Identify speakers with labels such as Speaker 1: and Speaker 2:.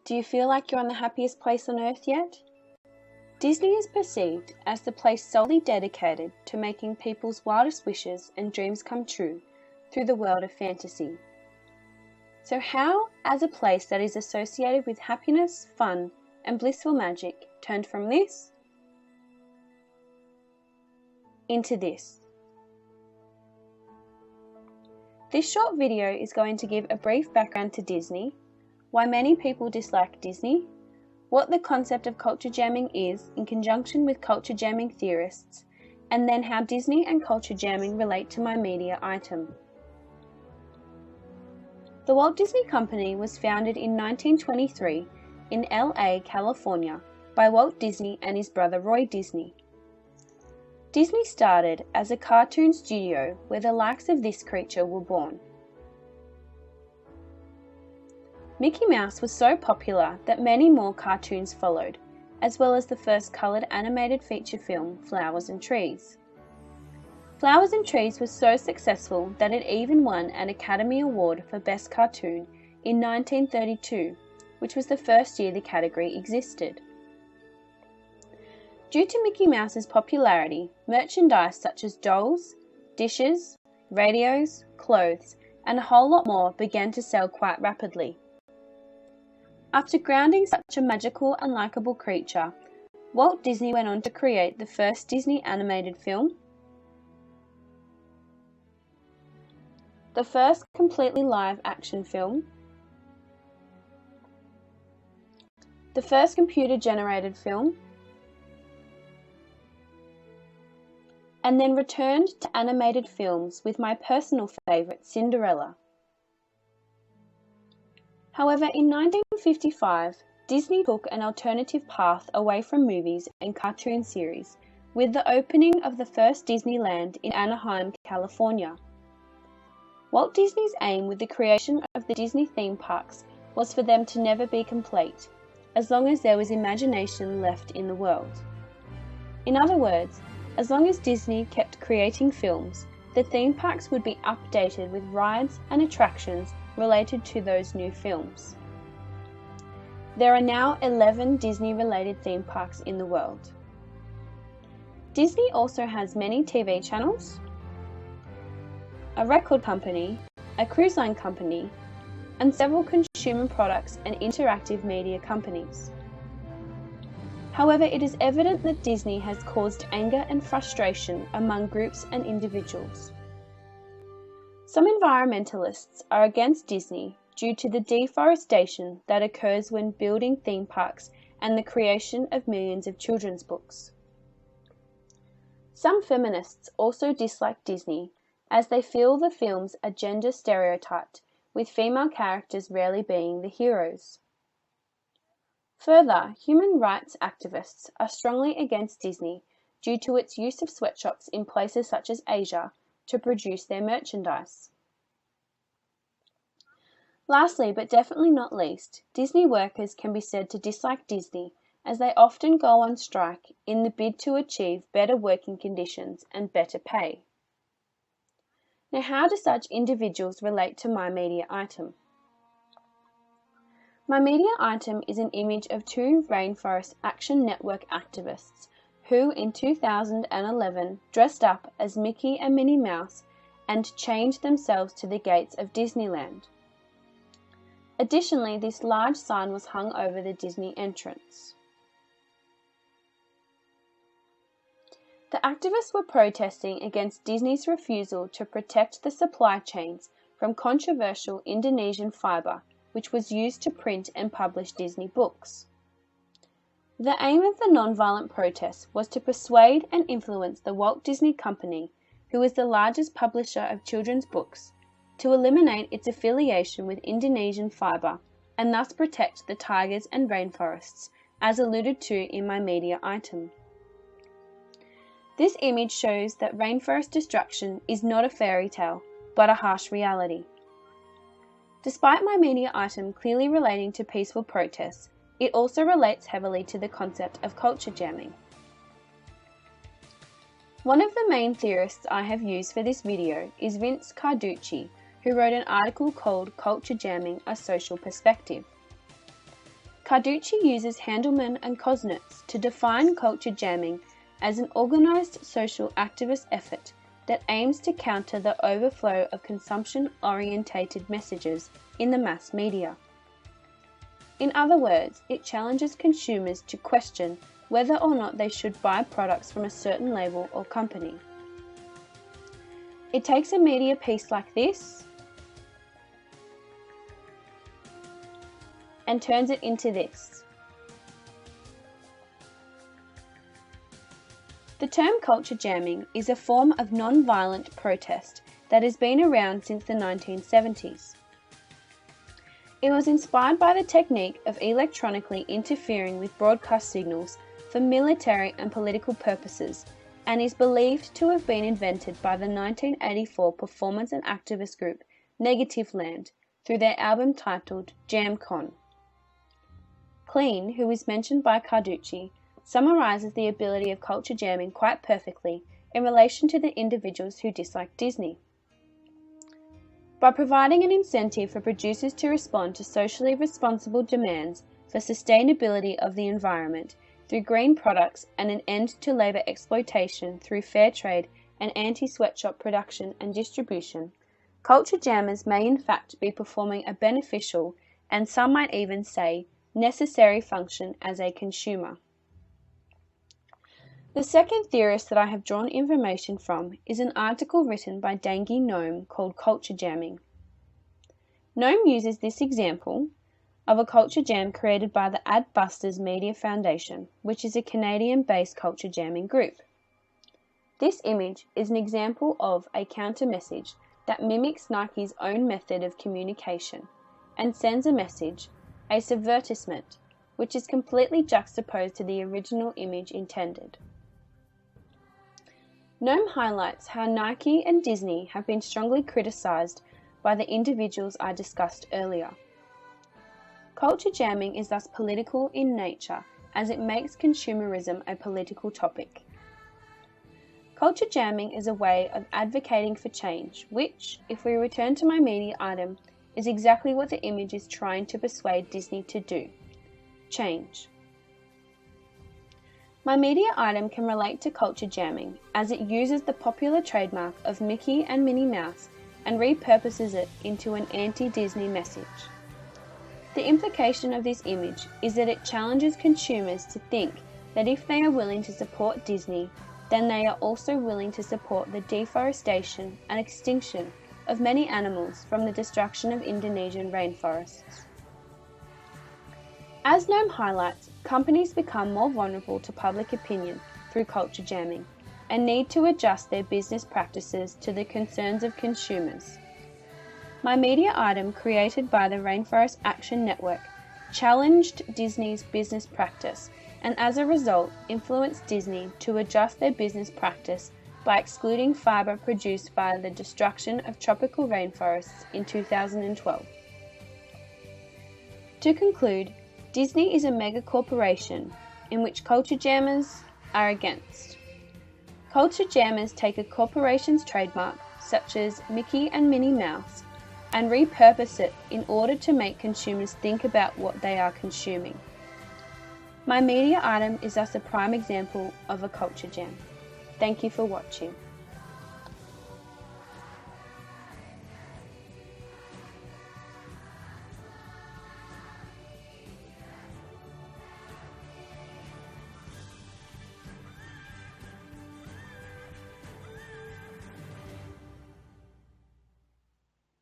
Speaker 1: Do you feel like you're on the happiest place on earth yet? Disney is perceived as the place solely dedicated to making people's wildest wishes and dreams come true through the world of fantasy. So how, as a place that is associated with happiness, fun, and blissful magic, turned from this into this? This short video is going to give a brief background to Disney, why many people dislike Disney, what the concept of culture jamming is in conjunction with culture jamming theorists, and then how Disney and culture jamming relate to my media item. The Walt Disney Company was founded in 1923 in LA, California by Walt Disney and his brother Roy Disney. Disney started as a cartoon studio where the likes of this creature were born. Mickey Mouse was so popular that many more cartoons followed, as well as the first coloured animated feature film, Flowers and Trees. Flowers and Trees was so successful that it even won an Academy Award for Best Cartoon in 1932, which was the first year the category existed. Due to Mickey Mouse's popularity, merchandise such as dolls, dishes, radios, clothes, and a whole lot more began to sell quite rapidly. After grounding such a magical and likeable creature, Walt Disney went on to create the first Disney animated film, the first completely live action film, the first computer-generated film, and then returned to animated films with my personal favourite, Cinderella. However, in 1955, Disney took an alternative path away from movies and cartoon series with the opening of the first Disneyland in Anaheim, California. Walt Disney's aim with the creation of the Disney theme parks was for them to never be complete, as long as there was imagination left in the world. In other words, as long as Disney kept creating films, the theme parks would be updated with rides and attractions related to those new films. There are now 11 Disney-related theme parks in the world. Disney also has many TV channels, a record company, a cruise line company, and several consumer products and interactive media companies. However, it is evident that Disney has caused anger and frustration among groups and individuals. Some environmentalists are against Disney due to the deforestation that occurs when building theme parks and the creation of millions of children's books. Some feminists also dislike Disney as they feel the films are gender stereotyped, with female characters rarely being the heroes. Further, human rights activists are strongly against Disney due to its use of sweatshops in places such as Asia to produce their merchandise. Lastly, but definitely not least, Disney workers can be said to dislike Disney as they often go on strike in the bid to achieve better working conditions and better pay. Now, how do such individuals relate to my media item? My media item is an image of two Rainforest Action Network activists who in 2011 dressed up as Mickey and Minnie Mouse and chained themselves to the gates of Disneyland. Additionally, this large sign was hung over the Disney entrance. The activists were protesting against Disney's refusal to protect the supply chains from controversial Indonesian fibre, which was used to print and publish Disney books. The aim of the non-violent protests was to persuade and influence the Walt Disney Company, who is the largest publisher of children's books, to eliminate its affiliation with Indonesian fibre and thus protect the tigers and rainforests, as alluded to in my media item. This image shows that rainforest destruction is not a fairy tale, but a harsh reality. Despite my media item clearly relating to peaceful protests, it also relates heavily to the concept of culture jamming. One of the main theorists I have used for this video is Vince Carducci, who wrote an article called Culture Jamming: A Social Perspective. Carducci uses Handelman and Kosnitz to define culture jamming as an organized social activist effort that aims to counter the overflow of consumption-orientated messages in the mass media. In other words, it challenges consumers to question whether or not they should buy products from a certain label or company. It takes a media piece like this and turns it into this. The term culture jamming is a form of non-violent protest that has been around since the 1970s. It was inspired by the technique of electronically interfering with broadcast signals for military and political purposes, and is believed to have been invented by the 1984 performance and activist group Negativland through their album titled JamCon. Clean, who is mentioned by Carducci, summarizes the ability of culture jamming quite perfectly in relation to the individuals who dislike Disney. By providing an incentive for producers to respond to socially responsible demands for sustainability of the environment through green products and an end to labor exploitation through fair trade and anti-sweatshop production and distribution, culture jammers may in fact be performing a beneficial, and some might even say, necessary function as a consumer. The second theorist that I have drawn information from is an article written by Dangi Noam called Culture Jamming. Noam uses this example of a culture jam created by the Adbusters Media Foundation, which is a Canadian-based culture jamming group. This image is an example of a counter message that mimics Nike's own method of communication and sends a message, a subvertisement, which is completely juxtaposed to the original image intended. Noam highlights how Nike and Disney have been strongly criticized by the individuals I discussed earlier. Culture jamming is thus political in nature, as it makes consumerism a political topic. Culture jamming is a way of advocating for change, which, if we return to my media item, is exactly what the image is trying to persuade Disney to do: change. My media item can relate to culture jamming, as it uses the popular trademark of Mickey and Minnie Mouse and repurposes it into an anti-Disney message. The implication of this image is that it challenges consumers to think that if they are willing to support Disney, then they are also willing to support the deforestation and extinction of many animals from the destruction of Indonesian rainforests. As Noam highlights, companies become more vulnerable to public opinion through culture jamming and need to adjust their business practices to the concerns of consumers. My media item, created by the Rainforest Action Network, challenged Disney's business practice and as a result influenced Disney to adjust their business practice by excluding fiber produced by the destruction of tropical rainforests in 2012. To conclude, Disney is a mega corporation in which culture jammers are against. Culture jammers take a corporation's trademark, such as Mickey and Minnie Mouse, and repurpose it in order to make consumers think about what they are consuming. My media item is thus a prime example of a culture jam. Thank you for watching.